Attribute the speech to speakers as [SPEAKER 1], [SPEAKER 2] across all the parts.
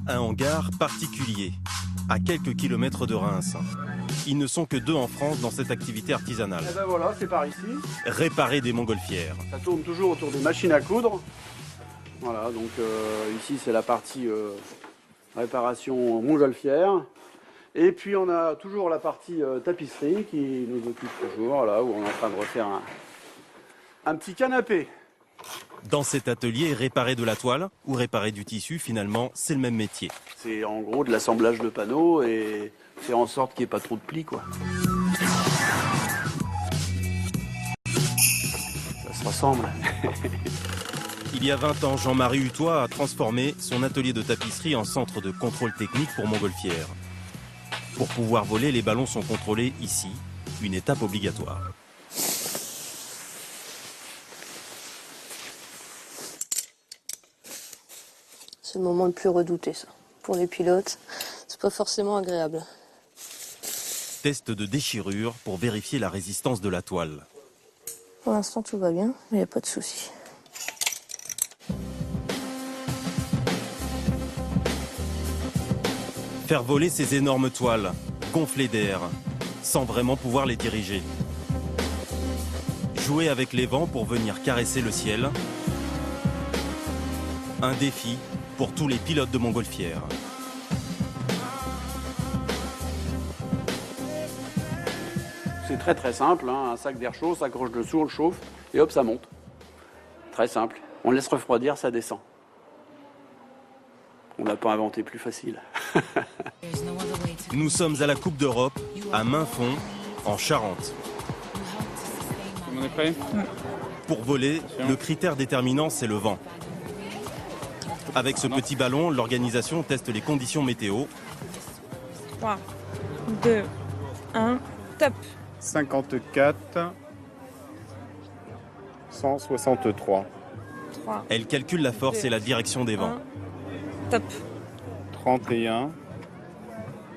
[SPEAKER 1] un hangar particulier, à quelques kilomètres de Reims. Ils ne sont que 2 en France dans cette activité artisanale.
[SPEAKER 2] Et ben voilà, c'est par ici.
[SPEAKER 1] Réparer des montgolfières.
[SPEAKER 2] Ça tourne toujours autour des machines à coudre. Voilà, donc ici c'est la partie réparation montgolfière. Et puis on a toujours la partie tapisserie qui nous occupe toujours, là où on est en train de refaire un petit canapé.
[SPEAKER 1] Dans cet atelier, réparer de la toile ou réparer du tissu, finalement, c'est le même métier.
[SPEAKER 2] C'est en gros de l'assemblage de panneaux et faire en sorte qu'il n'y ait pas trop de plis, quoi. Ça se ressemble.
[SPEAKER 1] Il y a 20 ans, Jean-Marie Hutois a transformé son atelier de tapisserie en centre de contrôle technique pour montgolfières. Pour pouvoir voler, les ballons sont contrôlés ici, une étape obligatoire.
[SPEAKER 3] C'est le moment le plus redouté, ça. Pour les pilotes, c'est pas forcément agréable.
[SPEAKER 1] Test de déchirure pour vérifier la résistance de la toile.
[SPEAKER 3] Pour l'instant, tout va bien, il n'y a pas de souci.
[SPEAKER 1] Faire voler ces énormes toiles, gonflées d'air, sans vraiment pouvoir les diriger. Jouer avec les vents pour venir caresser le ciel. Un défi pour tous les pilotes de montgolfières.
[SPEAKER 2] C'est très très simple, hein. Un sac d'air chaud, ça accroche dessous, on le chauffe et hop, ça monte. Très simple. On laisse refroidir, ça descend. On n'a pas inventé plus facile.
[SPEAKER 1] Nous sommes à la Coupe d'Europe, à Mainfond, en Charente.
[SPEAKER 4] Tout le monde est prêt ?
[SPEAKER 1] Pour voler, le critère déterminant, c'est le vent. Avec ce petit ballon, l'organisation teste les conditions météo.
[SPEAKER 5] 3, 2, 1, top.
[SPEAKER 4] 54, 163,
[SPEAKER 5] 3,
[SPEAKER 1] Elle calcule la force et la direction des vents.
[SPEAKER 5] 1, top.
[SPEAKER 4] 31,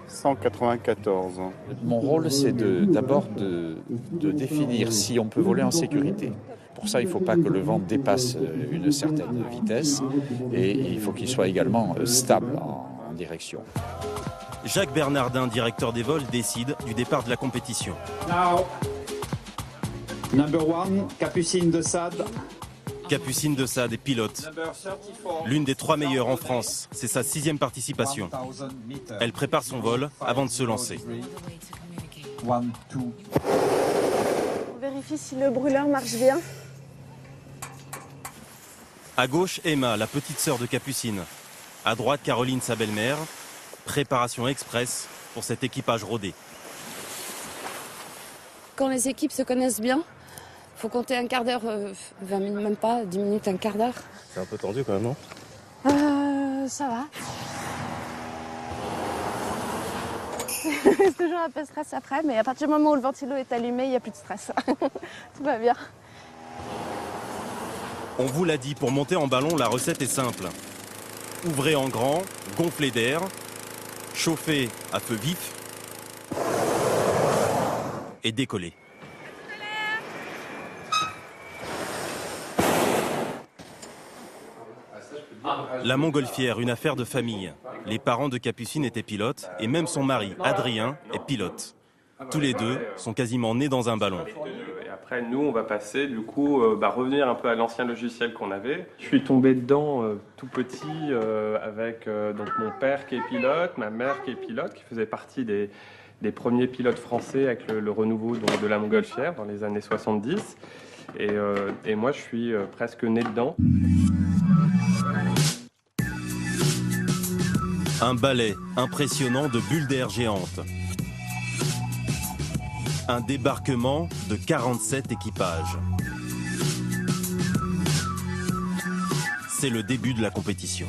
[SPEAKER 4] 194.
[SPEAKER 6] Mon rôle, c'est d'abord de définir si on peut voler en sécurité. Pour ça, il ne faut pas que le vent dépasse une certaine vitesse et il faut qu'il soit également stable en direction.
[SPEAKER 1] Jacques Bernardin, directeur des vols, décide du départ de la compétition.
[SPEAKER 7] Now, number 1, Capucine de Sade.
[SPEAKER 1] Capucine de Sade est pilote. L'une des 3 meilleures en France. C'est sa 6e participation. Elle prépare son vol avant de se lancer.
[SPEAKER 7] On
[SPEAKER 8] vérifie si le brûleur marche bien.
[SPEAKER 1] À gauche, Emma, la petite sœur de Capucine. À droite, Caroline, sa belle-mère. Préparation express pour cet équipage rodé.
[SPEAKER 3] Quand les équipes se connaissent bien, faut compter un quart d'heure, 20 minutes, même pas, 10 minutes, un quart d'heure.
[SPEAKER 1] C'est un peu tordu quand même, non ?
[SPEAKER 8] Ça va. C'est toujours un peu stress après, mais à partir du moment où le ventilo est allumé, il n'y a plus de stress. Tout va bien.
[SPEAKER 1] On vous l'a dit, pour monter en ballon, la recette est simple. Ouvrez en grand, gonflez d'air, chauffez à feu vif et décollez. La montgolfière, une affaire de famille. Les parents de Capucine étaient pilotes et même son mari, Adrien, est pilote. Tous les deux sont quasiment nés dans un ballon.
[SPEAKER 9] Et après, nous, on va passer, du coup, revenir un peu à l'ancien logiciel qu'on avait. Je suis tombé dedans tout petit avec donc mon père qui est pilote, ma mère qui est pilote, qui faisait partie des premiers pilotes français avec le renouveau de la montgolfière dans les années 70. Et moi, je suis presque né dedans.
[SPEAKER 1] Un balai impressionnant de bulles d'air géantes. Un débarquement de 47 équipages. C'est le début de la compétition.